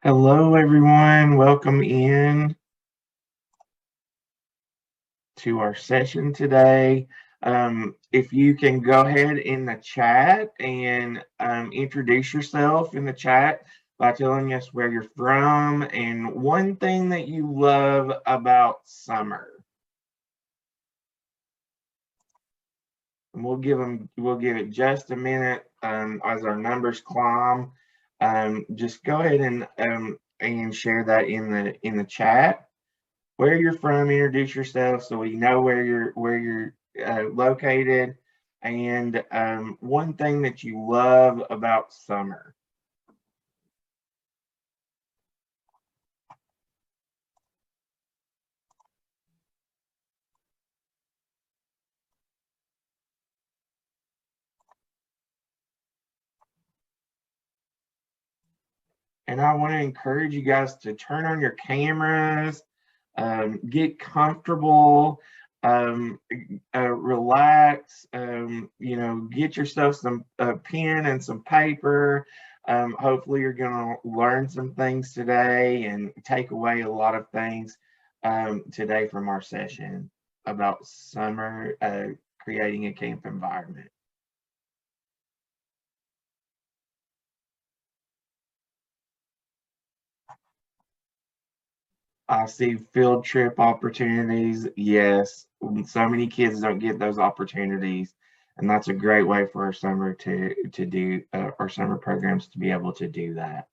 Hello, everyone. Welcome in to our session today. If you can go ahead in the chat and introduce yourself in the chat by telling us where you're from and one thing that you love about summer. And we'll give it just a minute as our numbers climb. Just go ahead and share that in the chat. Where you're from, introduce yourself so we know where you're located, and one thing that you love about summer. And I want to encourage you guys to turn on your cameras, get comfortable, relax, get yourself some pen and some paper. Hopefully, you're going to learn some things today and take away a lot of things today from our session about summer, creating a camp environment. I see field trip opportunities. Yes, so many kids don't get those opportunities, and that's a great way for our summer to do our summer programs to be able to do that.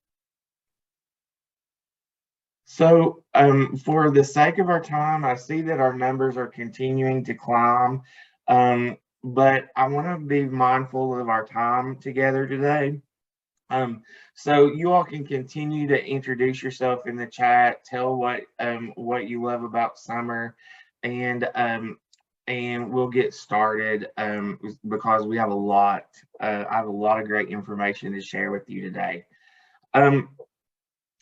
So, for the sake of our time, I see that our numbers are continuing to climb, but I want to be mindful of our time together today. So you all can continue to introduce yourself in the chat, tell what you love about summer, and we'll get started because we have a lot. I have a lot of great information to share with you today. Um,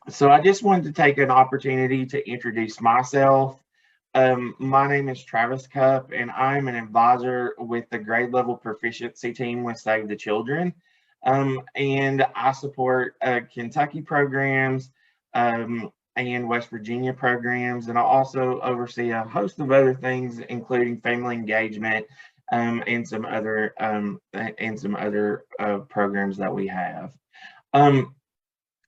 so I just wanted to take an opportunity to introduce myself. My name is Travis Cupp, and I'm an advisor with the grade level proficiency team with Save the Children. And I support Kentucky programs and West Virginia programs, and I also oversee a host of other things, including family engagement and some other programs that we have. Um,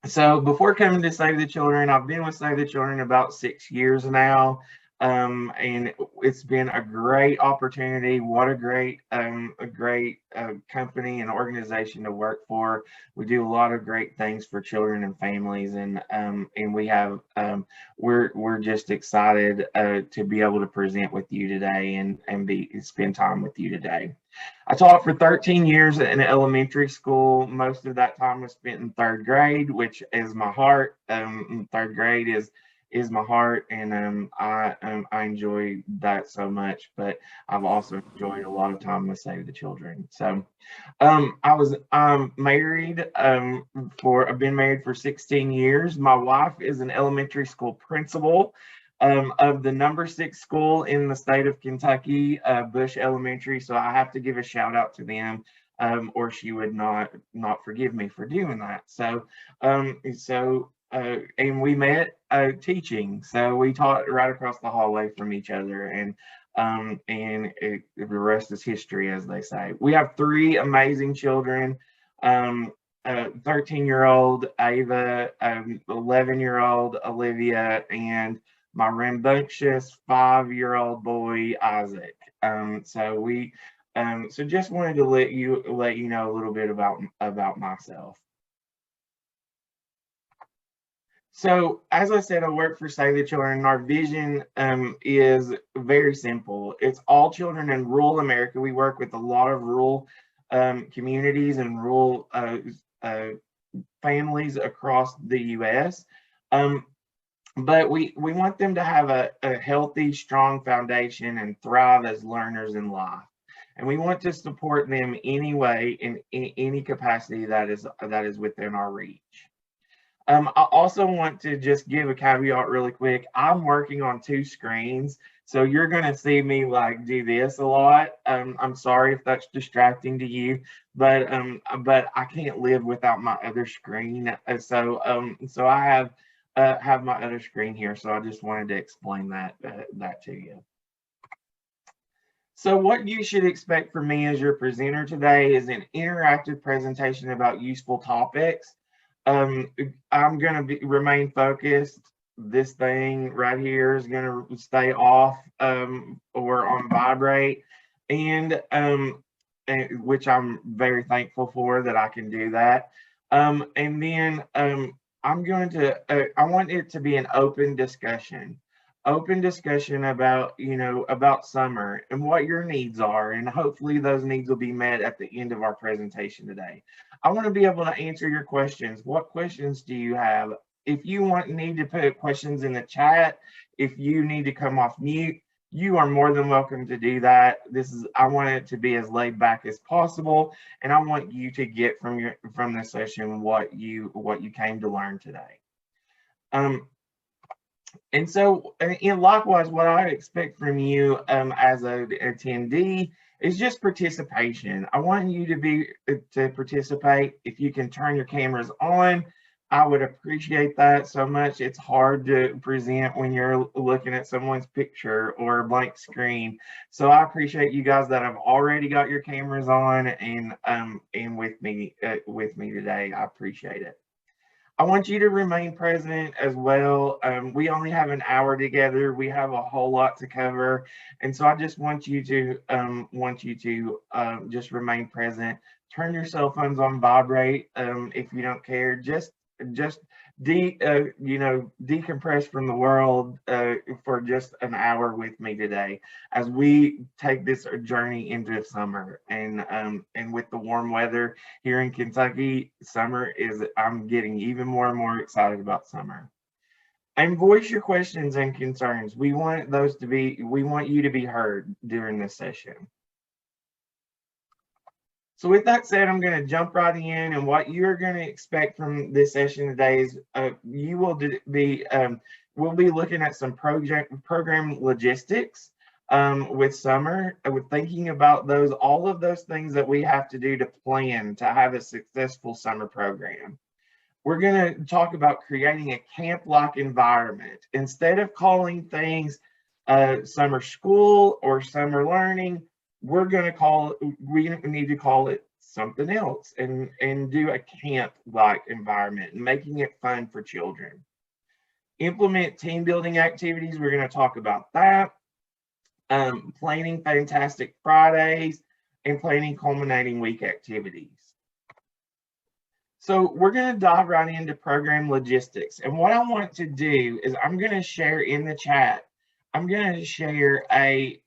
so before coming to Save the Children, I've been with Save the Children about 6 years now. And it's been a great opportunity. What a great company and organization to work for. We do a lot of great things for children and families, and we have we're just excited to be able to present with you today and be spend time with you today. I taught for 13 years in elementary school. Most of that time was spent in third grade, which is my heart. Third grade is my heart, and I enjoy that so much. But I've also enjoyed a lot of time with Save the Children. So I'm married I've been married for 16 years. My wife is an elementary school principal of the number 6 school in the state of Kentucky, Bush Elementary. So I have to give a shout out to them, or she would not forgive me for doing that. And we met teaching. So we taught right across the hallway from each other, and the rest is history, as they say. We have 3 amazing children. 13-year-old Ava, 11-year-old Olivia, and my rambunctious 5-year-old boy Isaac. So just wanted to let you know a little bit about myself. So as I said, I work for Save the Children. Our vision is very simple. It's all children in rural America. We work with a lot of rural communities and rural families across the U.S. But we want them to have a healthy, strong foundation and thrive as learners in life. And we want to support them anyway in any capacity that is within our reach. I also want to just give a caveat really quick. I'm working on 2 screens, so you're going to see me like do this a lot. I'm sorry if that's distracting to you, but I can't live without my other screen. So I have my other screen here. So I just wanted to explain that to you. So what you should expect from me as your presenter today is an interactive presentation about useful topics. I'm going to remain focused. This thing right here is going to stay off or on vibrate, and which I'm very thankful for that I can do that. And then I want it to be an open discussion about about summer and what your needs are, and hopefully those needs will be met at the end of our presentation today. I want to be able to answer your questions. What questions do you have? If you need to put questions in the chat, if you need to come off mute, you are more than welcome to do that. I want it to be as laid back as possible, and I want you to get from this session what you came to learn today. And so, and likewise, what I expect from you as an attendee is just participation. I want you to participate. If you can turn your cameras on, I would appreciate that so much. It's hard to present when you're looking at someone's picture or a blank screen. So I appreciate you guys that have already got your cameras on and with me today. I appreciate it. I want you to remain present as well. We only have an hour together. We have a whole lot to cover, and so I just want you to just remain present. Turn your cell phones on vibrate if you don't care. Just decompress from the world for just an hour with me today as we take this journey into summer. And with the warm weather here in Kentucky, I'm getting even more and more excited about summer. And voice your questions and concerns. We want you to be heard during this session. So with that said, I'm going to jump right in, and what you're going to expect from this session today is we'll be looking at some program logistics with summer, with thinking about all of those things that we have to do to plan to have a successful summer program. We're going to talk about creating a camp-like environment. Instead of calling things summer school or summer learning, we need to call it something else and do a camp-like environment and making it fun for children. Implement team building activities. We're going to talk about that. Planning Fantastic Fridays and planning culminating week activities. So we're going to dive right into program logistics. And what I want to do is I'm going to share in the chat, I'm going to share a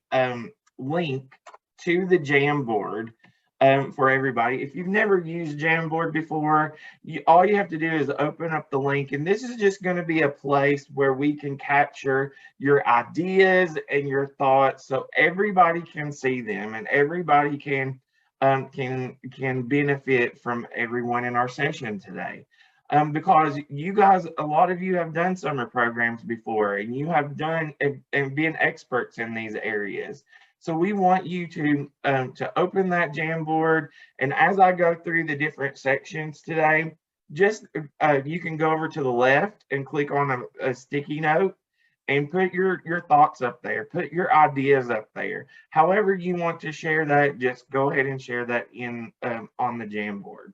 link to the Jamboard for everybody. If you've never used Jamboard before, all you have to do is open up the link, and this is just going to be a place where we can capture your ideas and your thoughts so everybody can see them and everybody can benefit from everyone in our session today. Because you guys, a lot of you have done summer programs before, and you have done and been experts in these areas. So we want you to open that Jamboard, and as I go through the different sections today, just you can go over to the left and click on a sticky note and put your thoughts up there, put your ideas up there. However you want to share that, just go ahead and share that in on the Jamboard.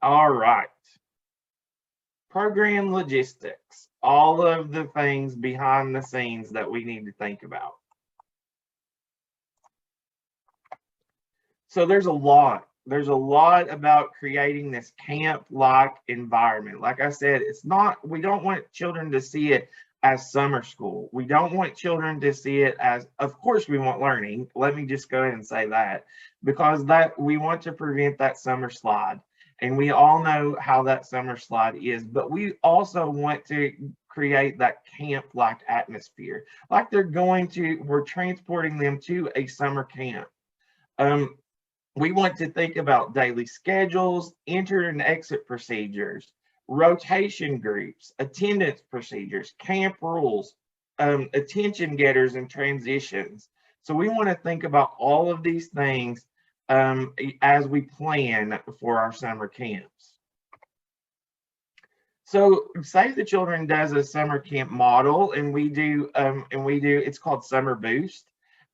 All right. Program logistics, all of the things behind the scenes that we need to think about. So there's a lot about creating this camp-like environment. Like I said, we don't want children to see it as summer school. We don't want children to see it as, of course we want learning. Let me just go ahead and say that, because we want to prevent that summer slide. And we all know how that summer slide is, but we also want to create that camp-like atmosphere. Like we're transporting them to a summer camp. We want to think about daily schedules, enter and exit procedures, rotation groups, attendance procedures, camp rules, attention getters, and transitions. So we want to think about all of these things as we plan for our summer camps. So Save the Children does a summer camp model, and we do it's called SummerBoost,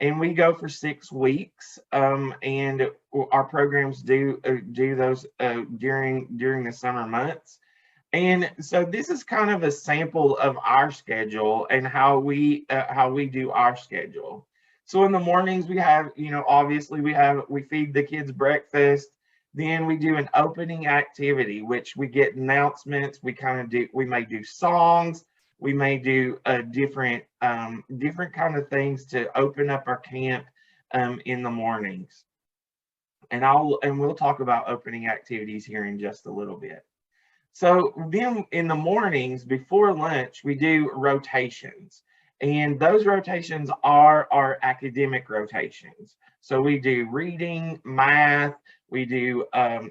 and we go for 6 weeks, and our programs do those during the summer months. And so this is kind of a sample of our schedule and how we do our schedule. So in the mornings we have, obviously we feed the kids breakfast. Then we do an opening activity, which we get announcements. We may do songs. We may do different kind of things to open up our camp in the mornings. And we'll talk about opening activities here in just a little bit. So then in the mornings before lunch, we do rotations. And those rotations are our academic rotations. So we do reading, math, we do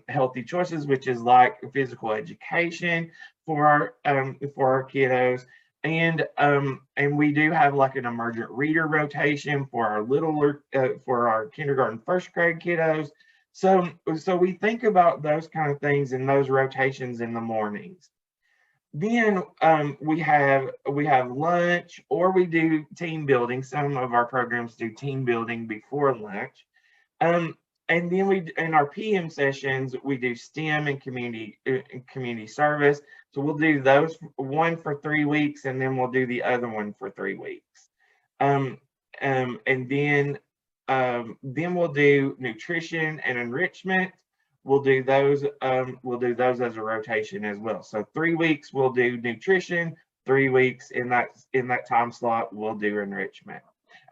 healthy choices, which is like physical education for our kiddos. And we do have like an emergent reader rotation for our kindergarten, first grade kiddos. So we think about those kind of things in those rotations in the mornings. Then we have lunch, or we do team building. Some of our programs do team building before lunch. And then in our PM sessions, we do STEM and community service. So we'll do those one for 3 weeks, and then we'll do the other one for 3 weeks. And then we'll do nutrition and enrichment. We'll do those as a rotation as well. So 3 weeks we'll do nutrition, 3 weeks in that time slot we'll do enrichment.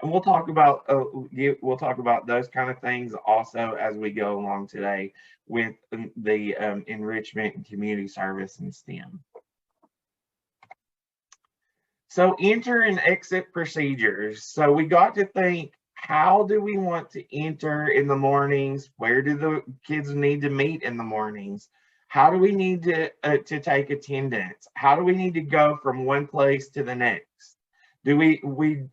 And we'll talk about those kind of things also as we go along today with the enrichment and community service and STEM. So enter and exit procedures. So we got to think, how do we want to enter in the mornings? Where do the kids need to meet in the mornings? How do we need to take attendance? How do we need to go from one place to the next? Do we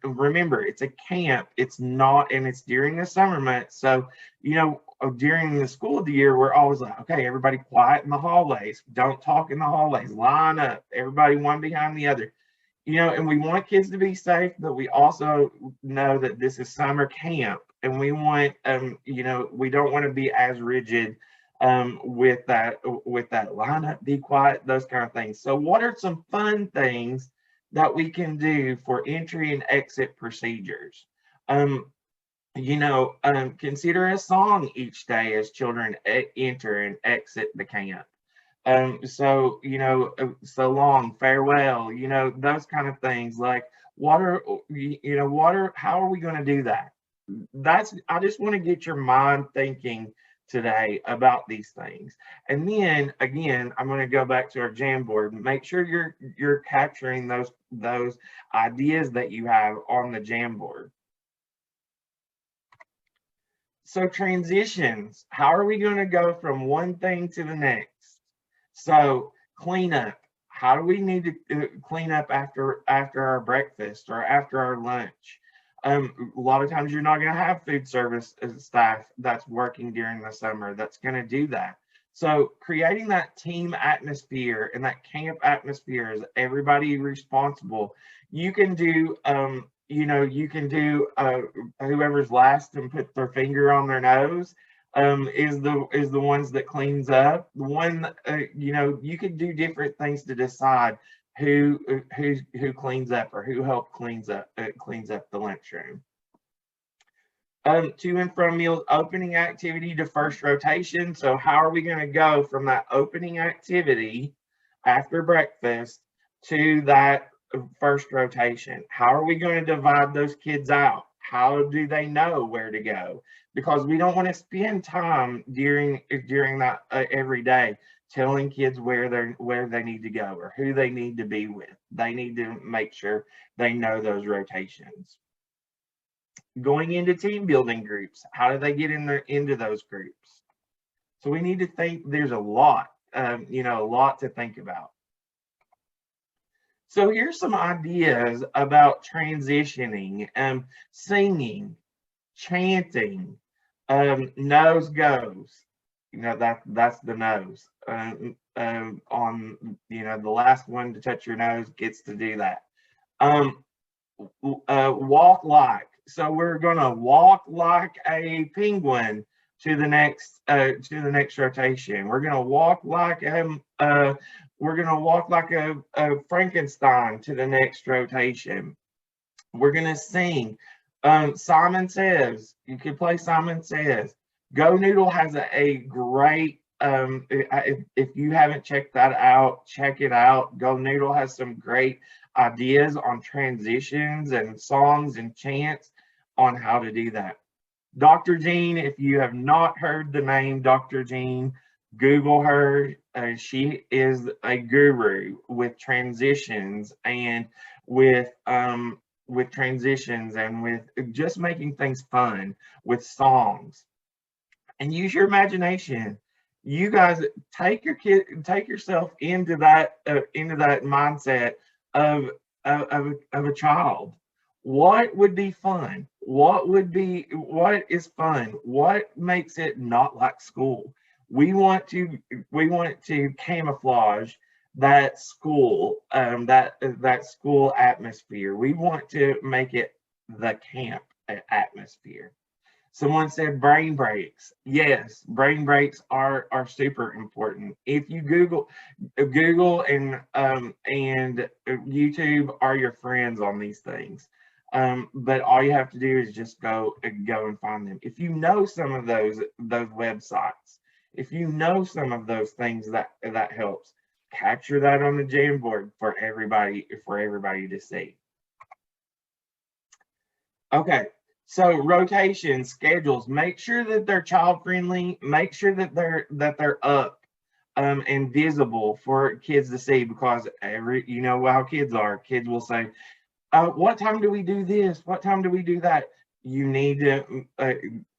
remember, it's a camp, it's not, and it's during the summer months. So, during the school of the year, we're always like, okay, everybody quiet in the hallways. Don't talk in the hallways. Line up, everybody one behind the other. And we want kids to be safe, but we also know that this is summer camp, and we want, we don't want to be as rigid with that line up, be quiet, those kind of things. So what are some fun things that we can do for entry and exit procedures? Consider a song each day as children enter and exit the camp. So long, farewell, those kind of things. Like, how are we going to do that? I just want to get your mind thinking today about these things. And then again, I'm going to go back to our Jamboard. Make sure you're capturing those ideas that you have on the Jamboard. So transitions, how are we going to go from one thing to the next? So cleanup, how do we need to clean up after our breakfast or after our lunch? A lot of times you're not going to have food service staff that's working during the summer that's going to do that. So creating that team atmosphere and that camp atmosphere is everybody responsible. You can do, whoever's last and put their finger on their nose. Is the ones that cleans up. The one, you could do different things to decide who cleans up or who helped cleans up the lunchroom. To and from meals, opening activity to first rotation. So how are we going to go from that opening activity after breakfast to that first rotation? How are we going to divide those kids out? How do they know where to go? Because we don't want to spend time during that every day telling kids where they need to go or who they need to be with. They need to make sure they know those rotations. Going into team building groups, how do they get into those groups? So we need to think. There's a lot, a lot to think about. So here's some ideas about transitioning, singing, chanting, nose goes. That's the nose. On the last one to touch your nose gets to do that. Walk like. So we're gonna walk like a penguin to the next rotation. We're gonna walk like a Frankenstein to the next rotation. We're gonna sing. Simon Says. You can play Simon Says. Go Noodle has a great. If you haven't checked that out, check it out. Go Noodle has some great ideas on transitions and songs and chants on how to do that. Dr. Jean, if you have not heard the name Dr. Jean, Google her. She is a guru with transitions and with transitions and with just making things fun with songs. And use your imagination. You guys take yourself into that mindset of a child. What would be fun? What is fun? What makes it not like school? We want to camouflage that school school atmosphere. We want to make it the camp atmosphere. Someone said brain breaks. Yes, brain breaks are super important. If you Google and YouTube are your friends on these things. But all you have to do is just go and find them. If you know some of those websites, if you know some of those things that helps, capture that on the Jamboard for everybody to see. Okay. So rotation schedules, make sure that they're child friendly, make sure that they're up and visible for kids to see, because you know how kids are. Kids will say, what time do we do this? What time do we do that? You need to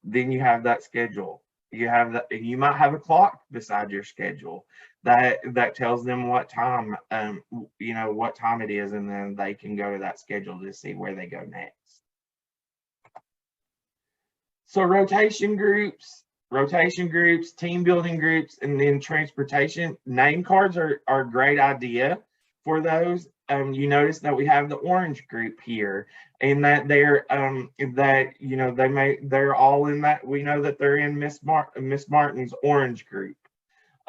then you have that schedule. You have that. You might have a clock beside your schedule that tells them what time what time it is, and then they can go to that schedule to see where they go next. So rotation groups, team building groups, and then transportation. Name cards are a great idea for those. You notice that we have the orange group here, and that they're they're all in that. We know that they're in Miss Martin's orange group.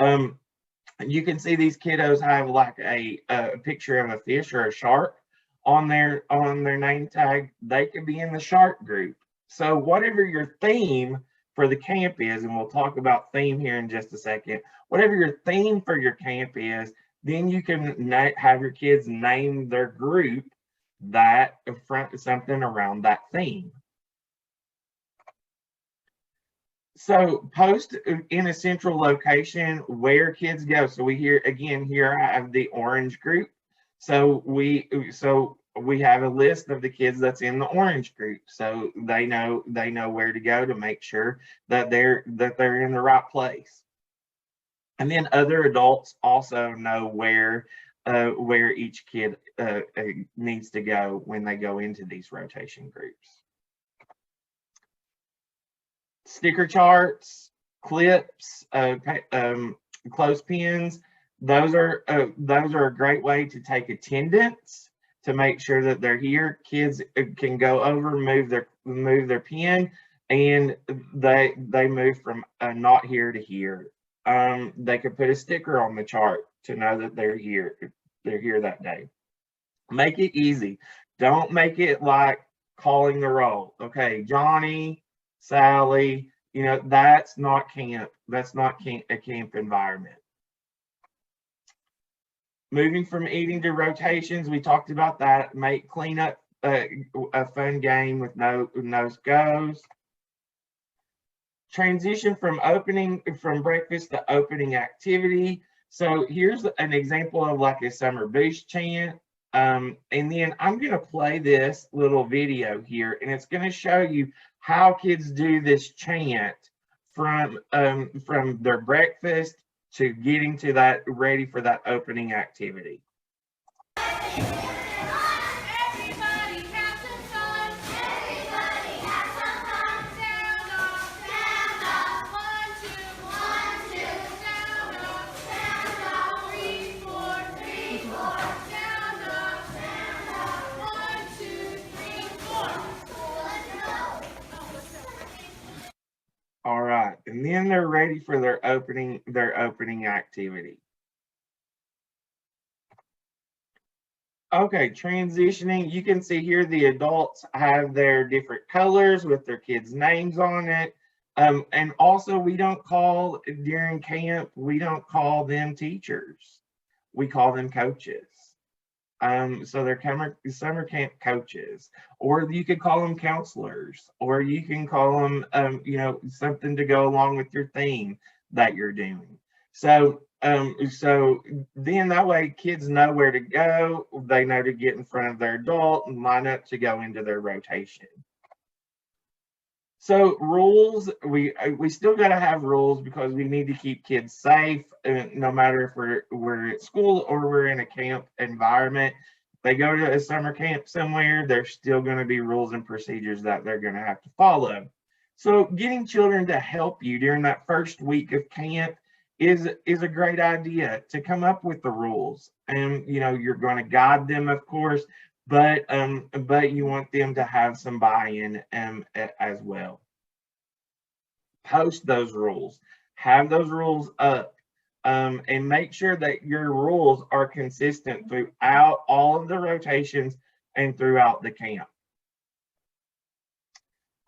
You can see these kiddos have like a picture of a fish or a shark on their name tag. They could be in the shark group. So whatever your theme for the camp is, and we'll talk about theme here in just a second, whatever your theme for your camp is, then you can have your kids name their group something around that theme. So post in a central location where kids go. So here I have the orange group. So we have a list of the kids that's in the orange group, so they know where to go to make sure that they're in the right place. And then other adults also know where each kid needs to go when they go into these rotation groups. Sticker charts, clips, clothespins. Those are a great way to take attendance, to make sure that they're here. Kids can go over, move their pen, and they move from not here to here. They could put a sticker on the chart to know that they're here that day. Make it easy. Don't make it like calling the roll. Okay, Johnny, Sally, that's not camp. That's not a camp environment. Moving from eating to rotations, we talked about that. Make cleanup a fun game with nose goes. Transition from breakfast to opening activity. So here's an example of like a SummerBoost chant. And then I'm going to play this little video here, and it's going to show you how kids do this chant from their breakfast to getting to that ready for that opening activity. All right, and then they're ready for their opening activity. Okay, transitioning, you can see here the adults have their different colors with their kids' names on it. And also we don't call, during camp, we don't call them teachers. We call them coaches. So they're summer camp coaches, or you could call them counselors, or you can call them, something to go along with your theme that you're doing. So then that way kids know where to go. They know to get in front of their adult and line up to go into their rotation. So rules, we still got to have rules because we need to keep kids safe, no matter if we're at school or we're in a camp environment. If they go to a summer camp somewhere, there's still going to be rules and procedures that they're going to have to follow. So getting children to help you during that first week of camp is a great idea, to come up with the rules. And you're going to guide them, of course, but you want them to have some buy-in as well. Post those rules, have those rules up, and make sure that your rules are consistent throughout all of the rotations and throughout the camp.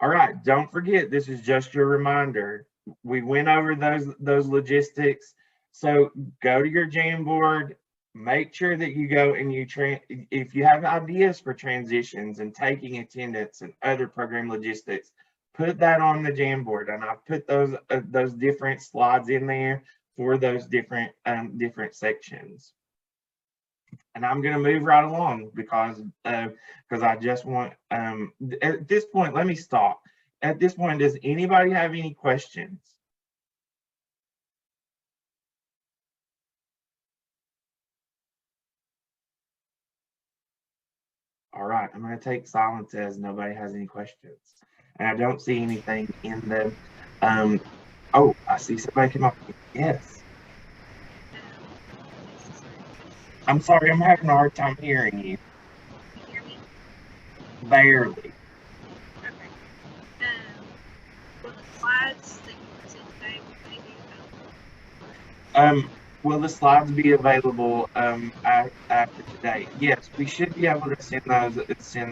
All right, don't forget, this is just your reminder. We went over those logistics. So go to your Jamboard, make sure that you go and if you have ideas for transitions and taking attendance and other program logistics, put that on the Jamboard, and I've put those different slides in there for those different sections. And I'm going to move right along because I just want, at this point, let me stop. At this point, does anybody have any questions? All right, I'm going to take silence as nobody has any questions. And I don't see anything in the, oh, I see somebody come up. Yes. I'm sorry, I'm having a hard time hearing you. Can you hear me? Barely. Okay. Will the slides that you present today, will they be available? Will the slides be available after today? Yes, we should be able to send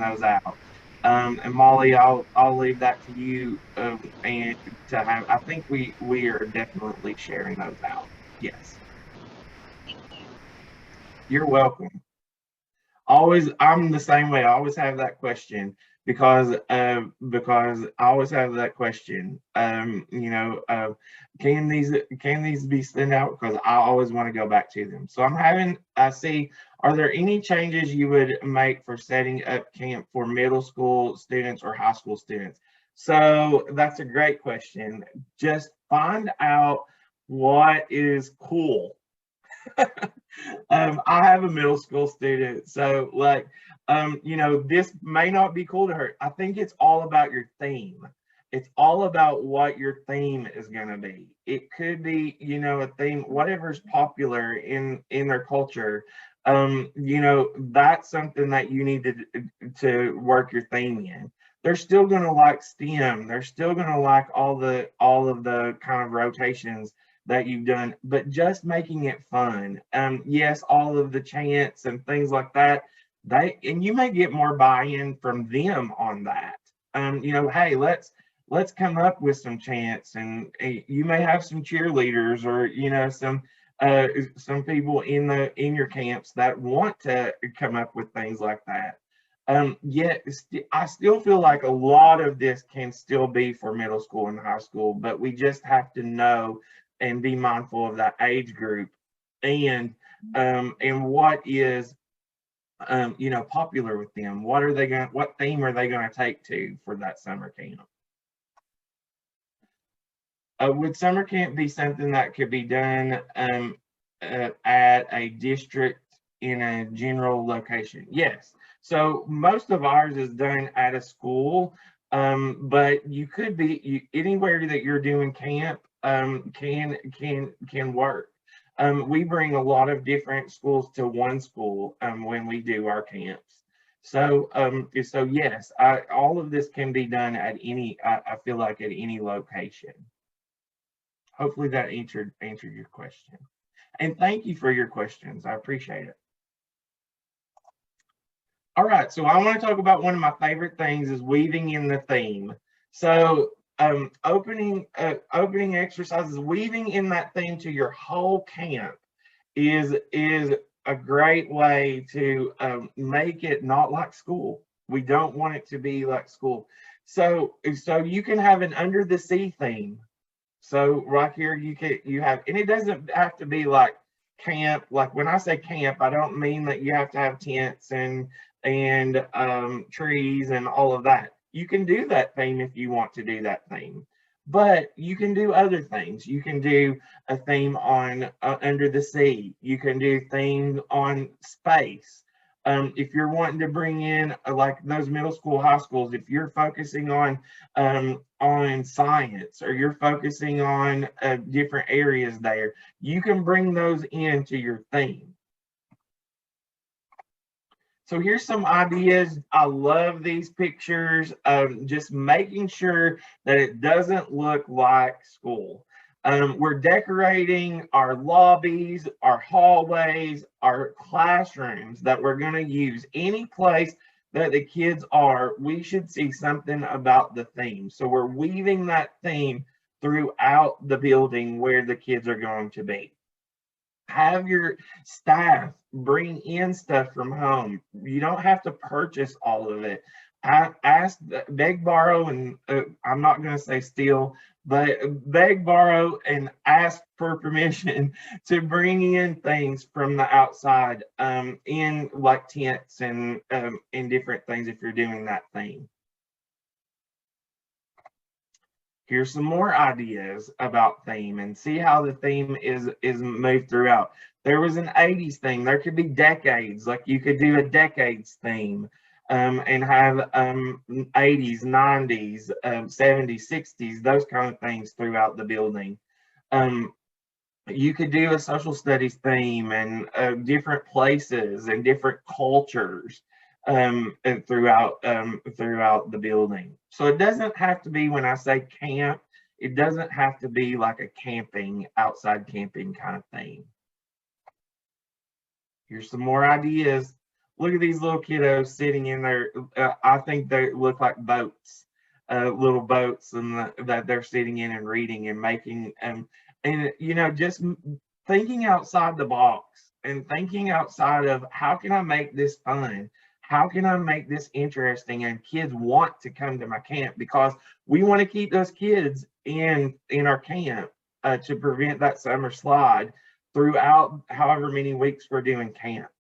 those out. And Molly, I'll leave that to you, and to have. I think we are definitely sharing those out. Yes. Thank you. You're welcome. I'm the same way. I always have that question because I always have that question. Can these be sent out? Because I always want to go back to them. So I see, are there any changes you would make for setting up camp for middle school students or high school students? So that's a great question. Just find out what is cool. I have a middle school student, so this may not be cool to her. I think it's all about your theme. It's all about what your theme is going to be. It could be, a theme, whatever's popular in their culture. That's something that you need to work your theme in. They're still going to like STEM. They're still going to like all of the kind of rotations that you've done, but just making it fun. Yes, all of the chants and things like that, and you may get more buy-in from them on that. Hey, let's come up with some chants, and you may have some cheerleaders or some people in your camps that want to come up with things like that. Yet I still feel like a lot of this can still be for middle school and high school, but we just have to know and be mindful of that age group and what is popular with them. What theme are they going to take to for that summer camp? Would summer camp be something that could be done at a district in a general location? Yes. So most of ours is done at a school, but you could be anywhere that you're doing camp can work. We bring a lot of different schools to one school when we do our camps. So yes, all of this can be done at I feel like at any location. Hopefully that answered your question. And thank you for your questions. I appreciate it. All right, so I want to talk about one of my favorite things is weaving in the theme. So opening exercises, weaving in that theme to your whole camp is a great way to make it not like school. We don't want it to be like school. So you can have an under the sea theme. So right here you have, and it doesn't have to be like camp. Like when I say camp, I don't mean that you have to have tents and trees and all of that. You can do that theme if you want to do that theme, but you can do other things. You can do a theme on under the sea. You can do theme on space. If you're wanting to bring in like those middle school, high schools, if you're focusing on science or you're focusing on different areas there, you can bring those into your theme. So here's some ideas. I love these pictures. Just making sure that it doesn't look like school. We're decorating our lobbies, our hallways, our classrooms that we're going to use. Any place that the kids are, we should see something about the theme. So we're weaving that theme throughout the building where the kids are going to be. Have your staff bring in stuff from home. You don't have to purchase all of it. Ask, beg, borrow, and I'm not going to say steal, but beg, borrow, and ask for permission to bring in things from the outside in like tents and different things if you're doing that thing. Here's some more ideas about theme and see how the theme is moved throughout. There was an 80s theme. There could be decades, like you could do a decades theme and have 80s, 90s, 70s, 60s, those kind of things throughout the building. You could do a social studies theme and different places and different cultures and throughout the building. So it doesn't have to be, when I say camp, it doesn't have to be like a outside camping kind of thing. Here's some more ideas. Look at these little kiddos sitting in there. I think they look like boats, little boats, and that they're sitting in and reading and making, and just thinking outside the box and thinking outside of how can I make this fun? How can I make this interesting and kids want to come to my camp? Because we want to keep those kids in our camp to prevent that summer slide throughout however many weeks we're doing camp.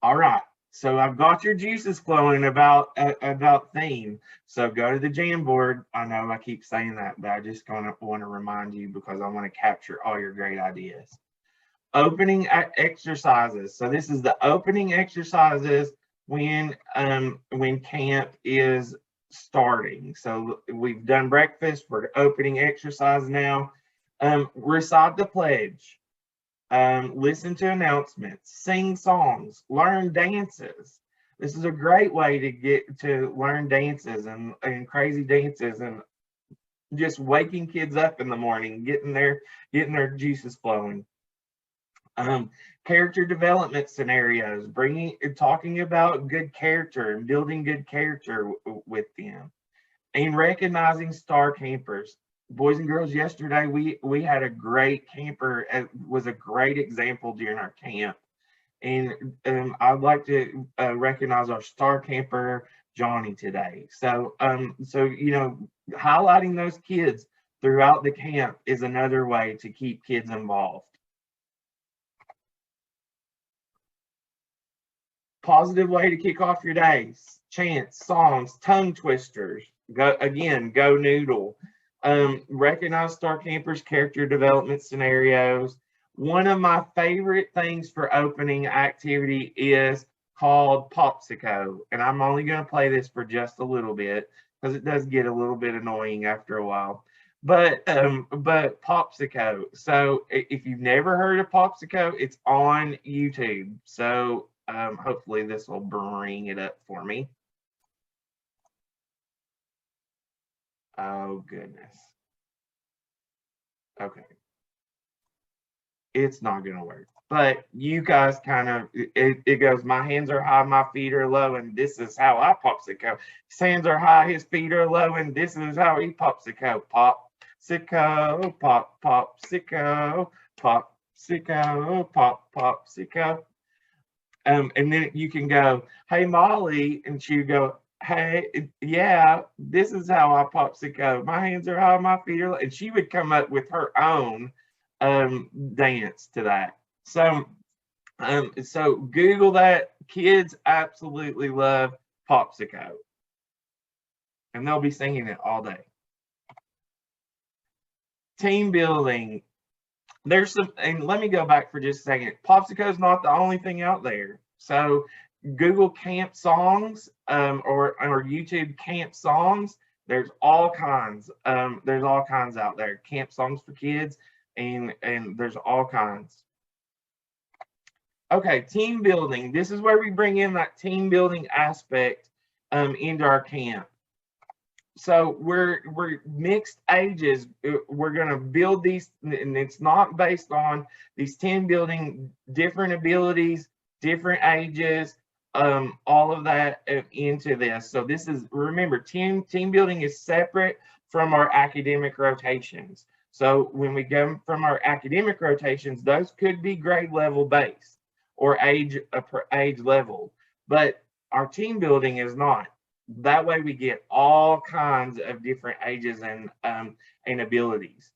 All right, so I've got your juices flowing about theme. So go to the Jamboard. I know I keep saying that, but I just want to remind you because I want to capture all your great ideas. Opening exercises. So this is the opening exercises when camp is starting. So we've done breakfast. We're opening exercise now. Recite the pledge. Listen to announcements. Sing songs. Learn dances. This is a great way to get to learn dances and crazy dances and just waking kids up in the morning, getting their juices flowing. Character development scenarios, talking about good character and building good character with them, and recognizing star campers. Boys and girls, yesterday we had a great camper. Was a great example during our camp, and I'd like to recognize our star camper Johnny today. So highlighting those kids throughout the camp is another way to keep kids involved. Positive way to kick off your days. Chants, songs, tongue twisters. Go noodle. Recognize star campers, character development scenarios. One of my favorite things for opening activity is called Popsico. And I'm only going to play this for just a little bit because it does get a little bit annoying after a while. But Popsico. So if you've never heard of Popsico, it's on YouTube. So hopefully this will bring it up for me. Oh goodness. Okay. It's not gonna work. But you guys kind of it goes, my hands are high, my feet are low, and this is how I Popsico. His hands are high, his feet are low, and this is how he Popsico. Popsico, pop, Popsico, Popsico, Popsico. And then you can go, hey Molly, and she go, hey, yeah, this is how I Popsico. My hands are high, my feet are low. And she would come up with her own dance to that. So Google that. Kids absolutely love Popsico, and they'll be singing it all day. Team building. There's some, and let me go back for just a second. Popsico is not the only thing out there. So Google camp songs or YouTube camp songs. There's all kinds. There's all kinds out there. Camp songs for kids, and there's all kinds. Okay, team building. This is where we bring in that team building aspect into our camp. So we're mixed ages. We're going to build these, and it's not based on these team building, different abilities, different ages, all of that into this. So this is, remember, team building is separate from our academic rotations. So when we go from our academic rotations, those could be grade level based or age level, but our team building is not. That way we get all kinds of different ages and abilities.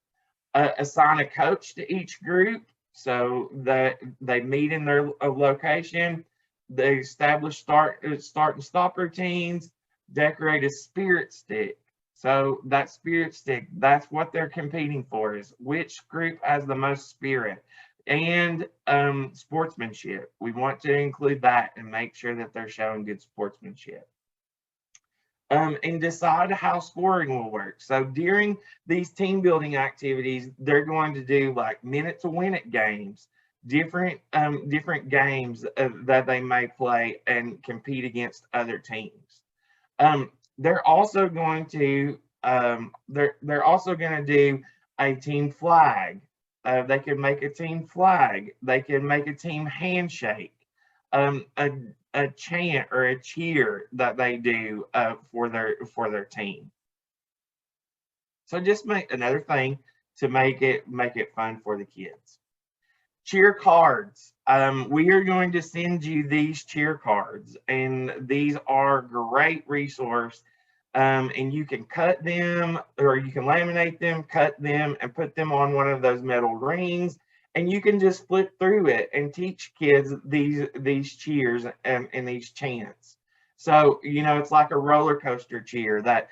Assign a coach to each group so that they meet in their location. They establish start and stop routines. Decorate a spirit stick. So that spirit stick, that's what they're competing for, is which group has the most spirit. And sportsmanship. We want to include that and make sure that they're showing good sportsmanship. And decide how scoring will work. So during these team building activities, they're going to do like minute to win it games, different games that they may play and compete against other teams. They're also going to do a team flag. They can make a team flag. They can make a team handshake. A chant or a cheer that they do for their team. So just make another thing to make it fun for the kids. Cheer cards. We are going to send you these cheer cards, and these are a great resource. And you can cut them, or you can laminate them, cut them, and put them on one of those metal rings. And you can just flip through it and teach kids these cheers and these chants. So, you know, it's like a roller coaster cheer, that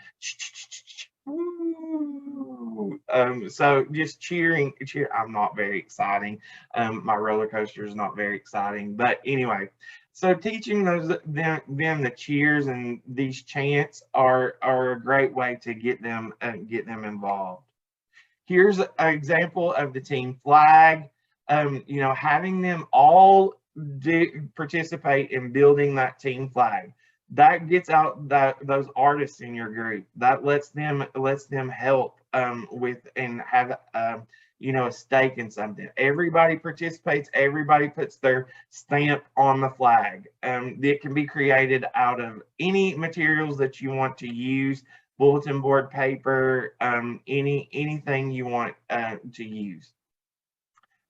so just cheer. I'm not very exciting. My roller coaster is not very exciting, but anyway, so teaching them the cheers and these chants are a great way to get them involved. Here's an example of the team flag. You know, having them all participate in building that team flag. That gets out those artists in your group. That lets them help with and have you know, a stake in something. Everybody participates. Everybody puts their stamp on the flag. It can be created out of any materials that you want to use. Bulletin board paper, anything you want to use.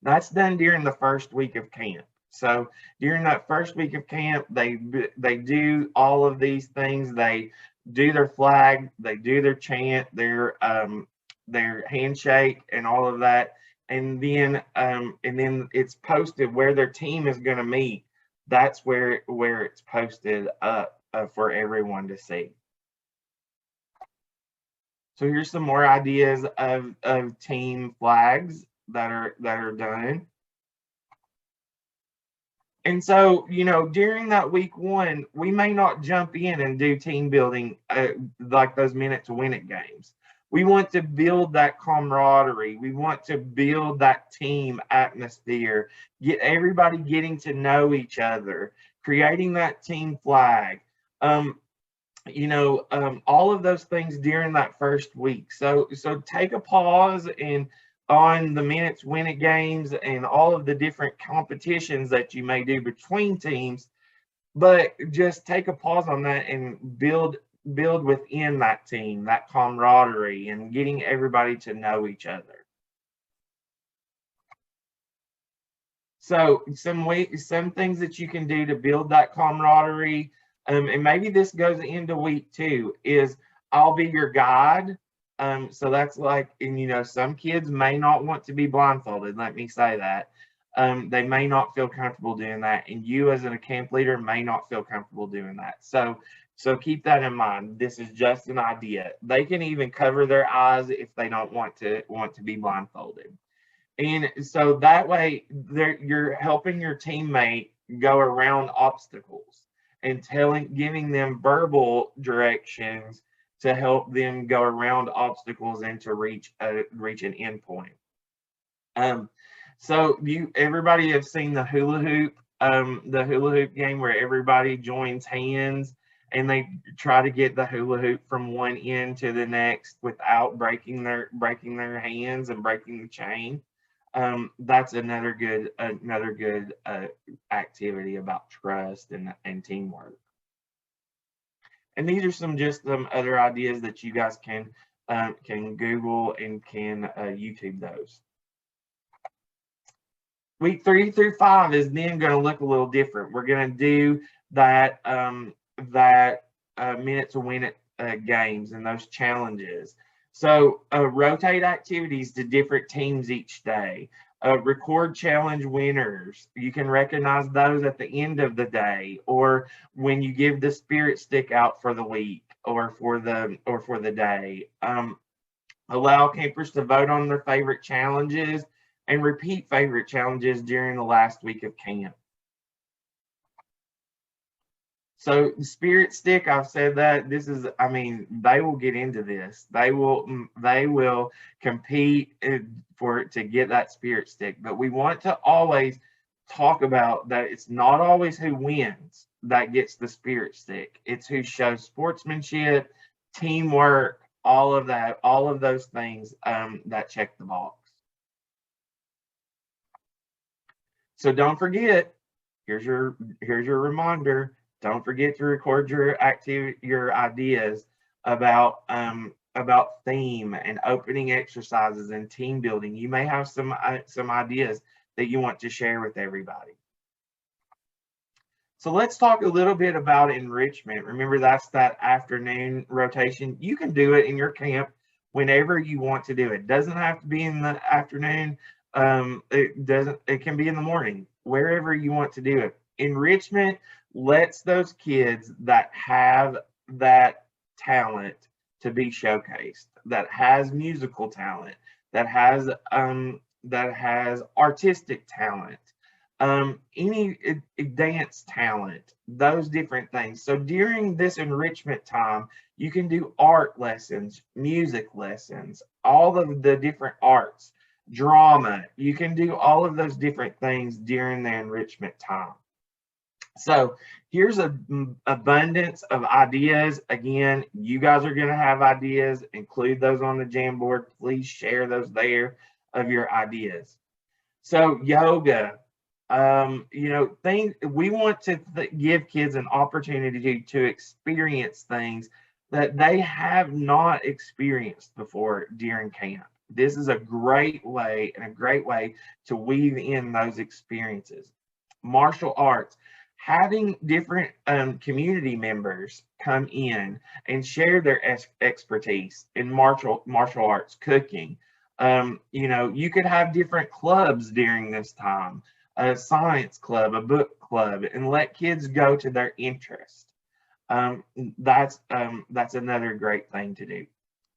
That's done during the first week of camp. So during that first week of camp, they do all of these things. They do their flag, they do their chant, their handshake, and all of that. And then it's posted where their team is going to meet. that's where it's posted up for everyone to see. So here's some more ideas of team flags that are done. And so, you know, during that week one, we may not jump in and do team building like those minute to win it games. We want to build that camaraderie. We want to build that team atmosphere, get everybody getting to know each other, creating that team flag. You know, all of those things during that first week. So take a pause and on the minutes win it games and all of the different competitions that you may do between teams, but just take a pause on that and build within that team, that camaraderie, and getting everybody to know each other. So some things that you can do to build that camaraderie, and maybe this goes into week 2, is I'll be your guide. So that's like, and you know, some kids may not want to be blindfolded. Let me say that. They may not feel comfortable doing that, and you as a camp leader may not feel comfortable doing that. So keep that in mind. This is just an idea. They can even cover their eyes if they don't want to be blindfolded. And so that way you're helping your teammate go around obstacles and giving them verbal directions to help them go around obstacles and to reach an endpoint. So everybody have seen the hula hoop game where everybody joins hands and they try to get the hula hoop from one end to the next without breaking their hands and breaking the chain. That's another good activity about trust and teamwork. And these are some other ideas that you guys can Google and can YouTube those. Week 3 through 5 is then going to look a little different. We're going to do that minute to win it games and those challenges. So rotate activities to different teams each day. Record challenge winners. You can recognize those at the end of the day, or when you give the spirit stick out for the week or for the day. Allow campers to vote on their favorite challenges and repeat favorite challenges during the last week of camp. So the spirit stick, I've said that this is, I mean, they will get into this. They will compete to get that spirit stick. But we want to always talk about that it's not always who wins that gets the spirit stick. It's who shows sportsmanship, teamwork, all of that, all of those things that check the box. So don't forget, here's your reminder. Don't forget to record your ideas about theme and opening exercises and team building. You may have some ideas that you want to share with everybody. So let's talk a little bit about enrichment. Remember, that's that afternoon rotation. You can do it in your camp whenever you want to do it. It doesn't have to be in the afternoon. It can be in the morning, wherever you want to do it. Enrichment lets those kids that have that talent to be showcased, that has musical talent, that has artistic talent, any dance talent, those different things. So during this enrichment time, you can do art lessons, music lessons, all of the different arts, drama. You can do all of those different things during the enrichment time. So here's an abundance of ideas. Again, you guys are going to have ideas. Include those on the Jamboard. Please share those there of your ideas. So yoga, you know, we want to give kids an opportunity to experience things that they have not experienced before during camp. This is a great way to weave in those experiences. Martial arts. Having different community members come in and share their expertise in martial arts, cooking. You know, you could have different clubs during this time. a science club, a book club, and let kids go to their interest. Um, that's another great thing to do.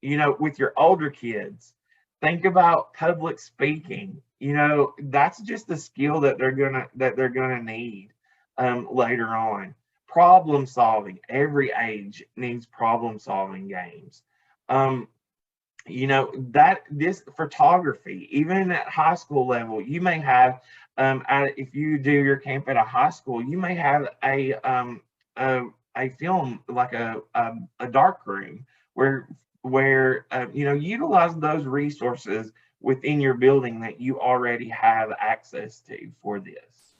You know, with your older kids, think about public speaking. You know, that's just a skill that they're gonna need later on. Problem solving. Every age needs problem solving games. Um, you know that this photography, even at high school level, you may have if you do your camp at a high school, you may have a, a film like a dark room where you know, utilize those resources within your building that you already have access to for this.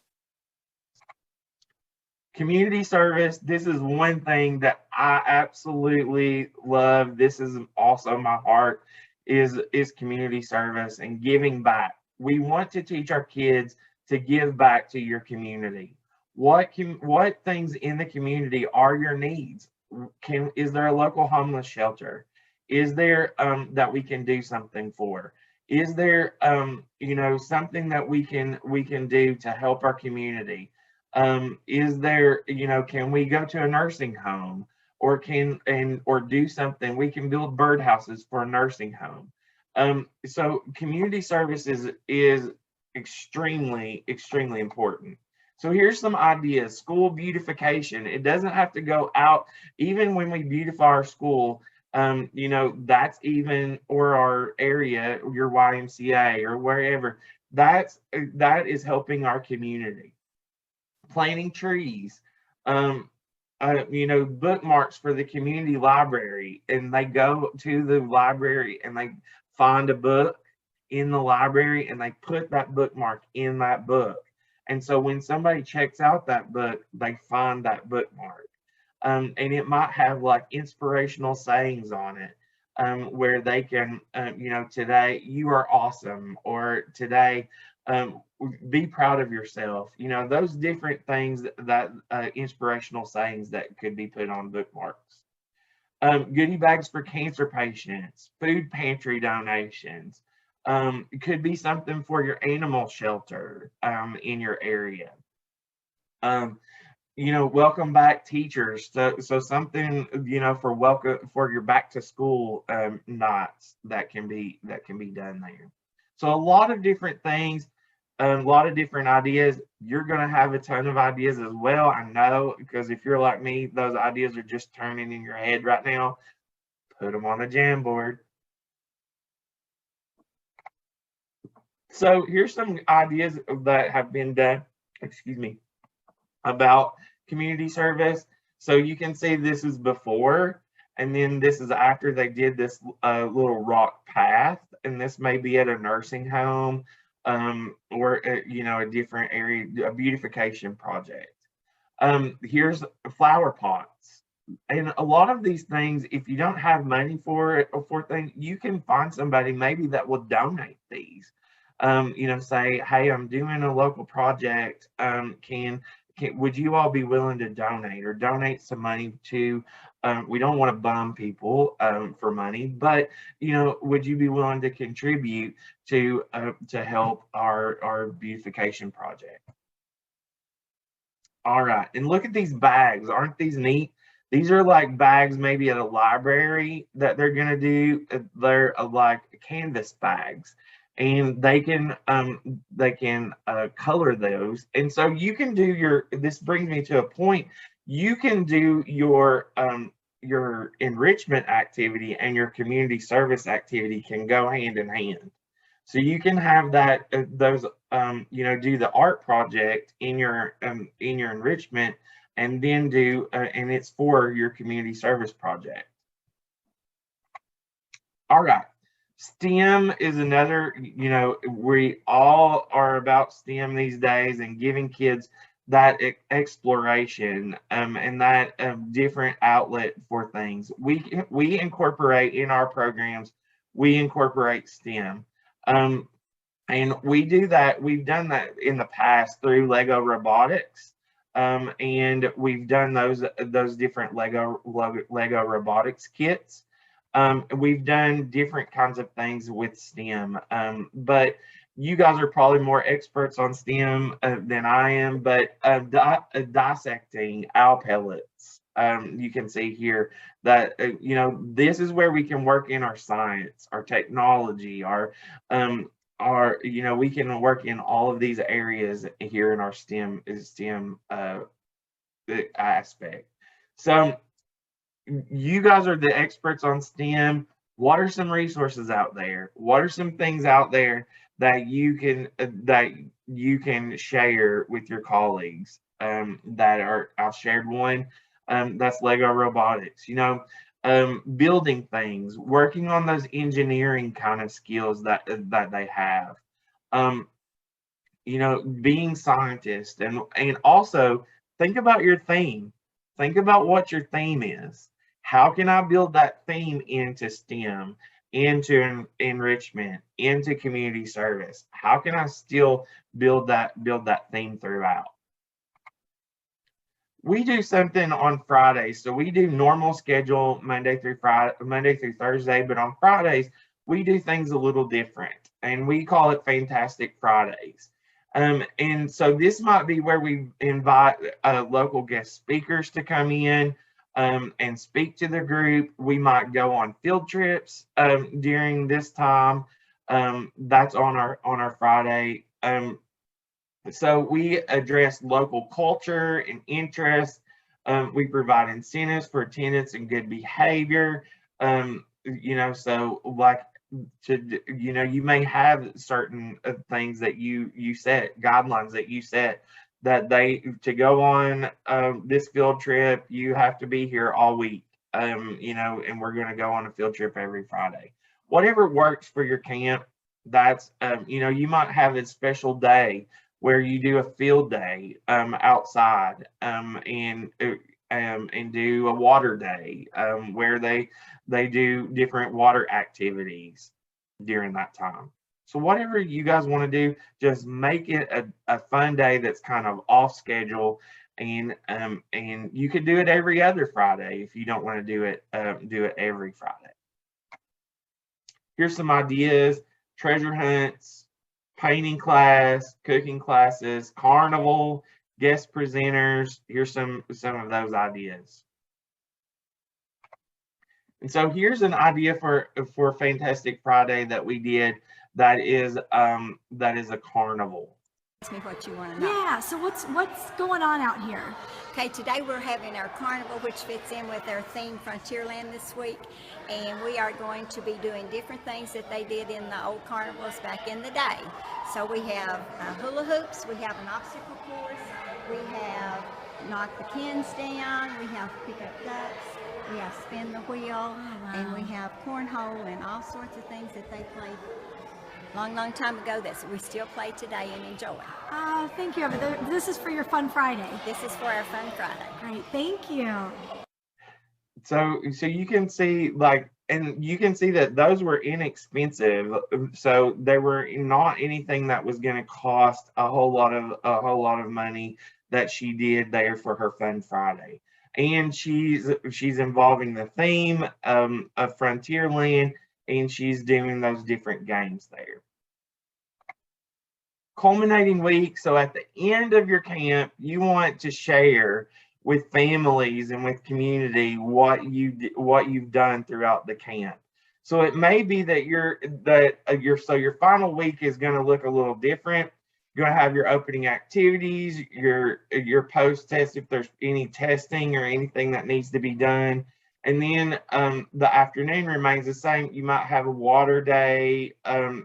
Community service, this is one thing that I absolutely love. This is also my heart, is community service and giving back. We want to teach our kids to give back to your community. What things in the community are your needs? Is there a local homeless shelter? Is there that we can do something for? Is there you know, something that we can do to help our community? Is there, you know, can we go to a nursing home, or or do something? We can build birdhouses for a nursing home. So community service is extremely important. So here's some ideas. School beautification. It doesn't have to go out. Even when we beautify our school, you know, that's even, or our area, your YMCA or wherever, that is helping our community. Planting trees, um, you know, bookmarks for the community library, and they go to the library and they find a book in the library and they put that bookmark in that book. And so when somebody checks out that book, they find that bookmark. And it might have like inspirational sayings on it, where they can, you know, today you are awesome, or today, be proud of yourself. You know, those different things that inspirational sayings that could be put on bookmarks. Goodie bags for cancer patients, food pantry donations. It could be something for your animal shelter in your area. Um, you know, welcome back teachers. So something, you know, for welcome for your back to school nights that can be done there. So a lot of different things, a lot of different ideas. You're gonna have a ton of ideas as well, I know, because if you're like me, those ideas are just turning in your head right now. Put them on a Jamboard. So here's some ideas that have been done. Excuse me, about community service. So you can see this is before, and then this is after they did this little rock path, and this may be at a nursing home, or you know, a different area, a beautification project. Here's flower pots. And a lot of these things, if you don't have money for it or for things, you can find somebody maybe that will donate these. You know, say, hey, I'm doing a local project. Would you all be willing to donate some money to, we don't want to bum people for money, but, you know, would you be willing to contribute to help our beautification project? All right, and look at these bags. Aren't these neat? These are like bags maybe at a library that they're gonna do. They're like canvas bags, and they can color those. And so you can do your. This brings me to a point. You can do your enrichment activity and your community service activity can go hand in hand. So you can have that those you know, do the art project in your enrichment, and then do and it's for your community service project. All right. STEM is another, you know, we all are about STEM these days and giving kids that exploration and that different outlet for things. We incorporate in our programs, we incorporate STEM. Um, and we do that. We've done that in the past through Lego robotics. And we've done those different Lego robotics kits. We've done different kinds of things with STEM, but you guys are probably more experts on STEM than I am, but dissecting owl pellets. You can see here that this is where we can work in our science, our technology, we can work in all of these areas here in our STEM aspect. So you guys are the experts on STEM. What are some resources out there? What are some things out there that you can share with your colleagues? I've shared one. That's Lego robotics. Building things, working on those engineering kind of skills that they have. Um, being scientists, and also think about your theme. Think about what your theme is. How can I build that theme into STEM, into enrichment, into community service? How can I still build that theme throughout? We do something on Fridays. So we do normal schedule Monday through Thursday, but on Fridays we do things a little different, and we call it Fantastic Fridays. And so this might be where we invite local guest speakers to come in and speak to the group. We might go on field trips during this time. That's on our Friday. So we address local culture and interests. We provide incentives for attendance and good behavior. So like you may have certain things that you set, guidelines that you set, that to go on this field trip, you have to be here all week. And we're going to go on a field trip every Friday. Whatever works for your camp. That's you might have a special day where you do a field day outside and do a water day where they do different water activities during that time. So whatever you guys want to do, just make it a fun day that's kind of off schedule, and you could do it every other Friday if you don't want to do it every Friday. Here's some ideas: treasure hunts, painting class, cooking classes, carnival, guest presenters. Here's some of those ideas. And so here's an idea for Fantastic Friday that we did. That is a carnival. Ask me what you want to know. Yeah, so what's going on out here? Okay, today we're having our carnival, which fits in with our theme Frontierland this week, and we are going to be doing different things that they did in the old carnivals back in the day. So we have hula hoops, we have an obstacle course, we have knock the cans down, we have pick up ducks, we have spin the wheel, and we have cornhole and all sorts of things that they played long time ago that we still play today and enjoy. Oh, thank you. This is for your Fun Friday. This is for our Fun Friday. Great, thank you. So you can see and you can see that those were inexpensive. So they were not anything that was going to cost a whole lot of money that she did there for her Fun Friday. And she's involving the theme of Frontierland, and she's doing those different games there. Culminating week. So at the end of your camp, you want to share with families and with community what you've done throughout the camp. So it may be that your final week is going to look a little different. You're going to have your opening activities, your post test if there's any testing or anything that needs to be done. And then the afternoon remains the same. You might have a water day,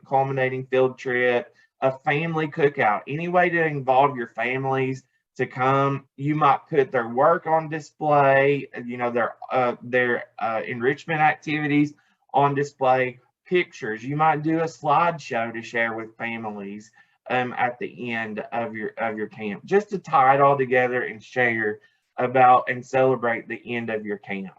culminating field trip, a family cookout, any way to involve your families to come. You might put their work on display, their enrichment activities on display, pictures. You might do a slideshow to share with families at the end of your camp, just to tie it all together and share about and celebrate the end of your camp.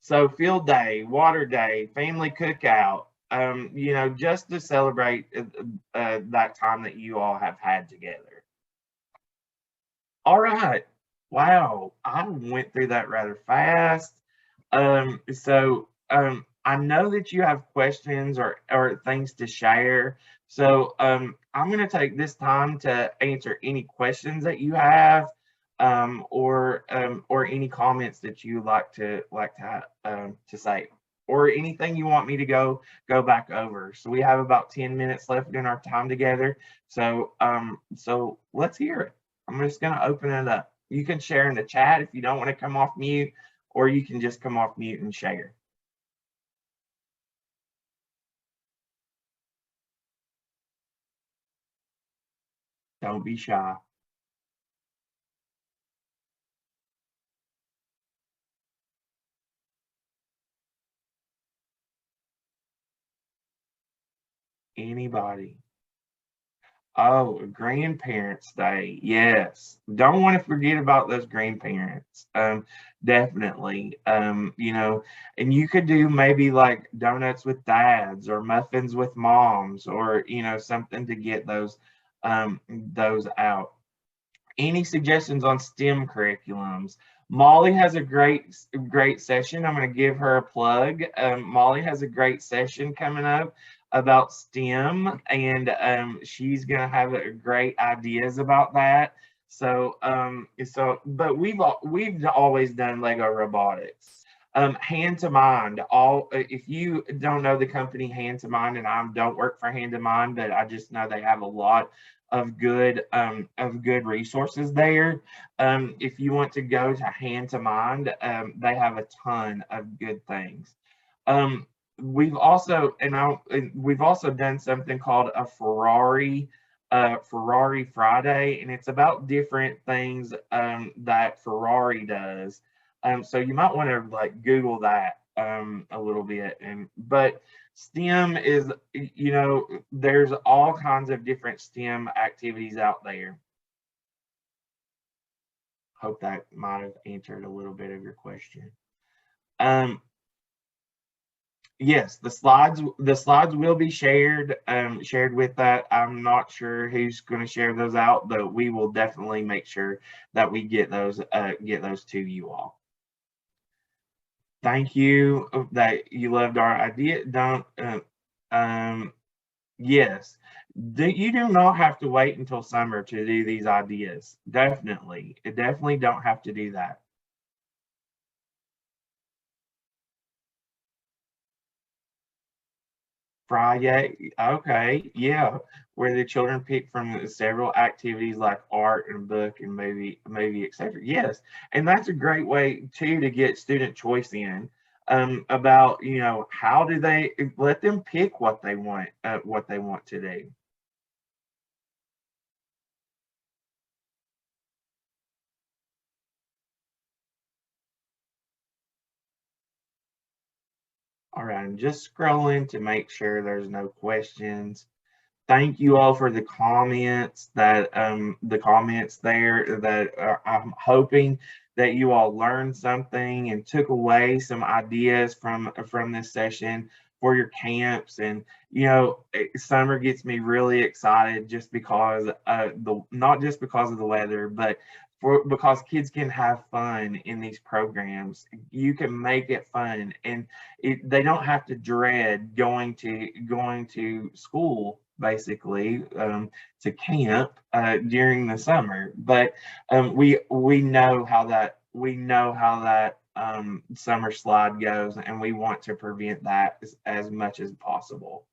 So field day, water day, family cookout, just to celebrate that time that you all have had together. All right. Wow. I went through that rather fast. I know that you have questions or things to share. So I'm going to take this time to answer any questions that you have, or any comments that you like to say, or anything you want me to go back over. So we have about 10 minutes left in our time together. So let's hear it. I'm just going to open it up. You can share in the chat if you don't want to come off mute, or you can just come off mute and share. Don't be shy. Anybody? Oh, Grandparents' Day. Yes. Don't want to forget about those grandparents. Definitely. And you could do maybe like donuts with dads or muffins with moms, or something to get those out. Any suggestions on STEM curriculums? Molly has a great session. I'm going to give her a plug. Molly has a great session coming up about STEM, and she's going to have great ideas about that. But we've always done Lego robotics. Hand to Mind. If you don't know the company Hand to Mind, and I don't work for Hand to Mind, but I just know they have a lot of good resources there. If you want to go to Hand to Mind, they have a ton of good things. We've also done something called a Ferrari Friday, and it's about different things that Ferrari does. So you might want to like Google that a little bit. But STEM is, there's all kinds of different STEM activities out there. Hope that might have answered a little bit of your question. Yes, the slides will be shared with that. I'm not sure who's going to share those out, but we will definitely make sure that we get those to you all. Thank you that you loved our idea. Yes, you do not have to wait until summer to do these ideas. Definitely don't have to do that. Friday, okay, yeah, where the children pick from several activities like art and book and maybe etc. Yes, and that's a great way too to get student choice in. About how do they let them pick what they want to do. All right, I'm just scrolling to make sure there's no questions. Thank you all for the comments there that I'm hoping that you all learned something and took away some ideas from this session for your camps. And summer gets me really excited just because not just because of the weather, but because kids can have fun in these programs. You can make it fun, and they don't have to dread going to school, basically, to camp during the summer. But we know how that summer slide goes, and we want to prevent that as much as possible.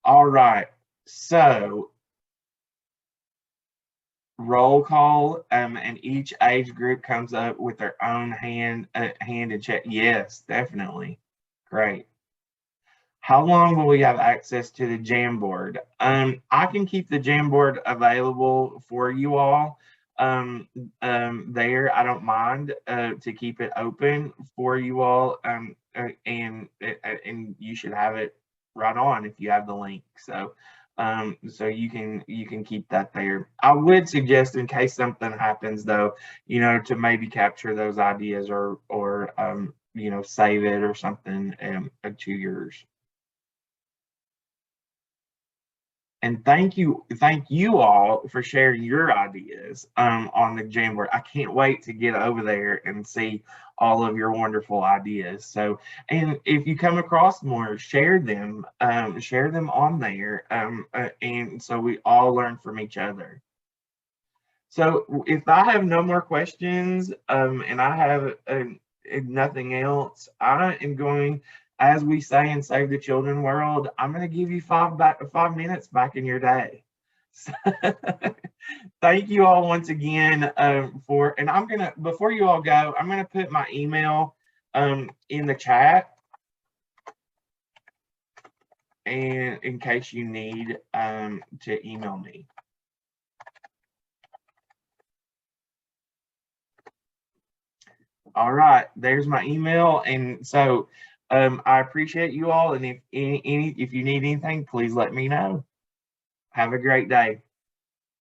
All right, so roll call, and each age group comes up with their own hand and check. Yes, definitely. Great. How long will we have access to the Jamboard? I can keep the Jamboard available for you all there. I don't mind to keep it open for you all, and you should have it right on if you have the link. So you can keep that there. I would suggest, in case something happens though, to maybe capture those ideas or save it or something to yours. And thank you all for sharing your ideas on the Jamboard. I can't wait to get over there and see all of your wonderful ideas. So, and if you come across more, share them on there, and so we all learn from each other. So if I have no more questions, and I have nothing else, I am going, as we say in Save the Children world, I'm going to give you 5 minutes back in your day. So, thank you all once again and I'm going to, before you all go, I'm going to put my email in the chat, and in case you need to email me. All right, there's my email. And so I appreciate you all. And if you need anything, please let me know. Have a great day.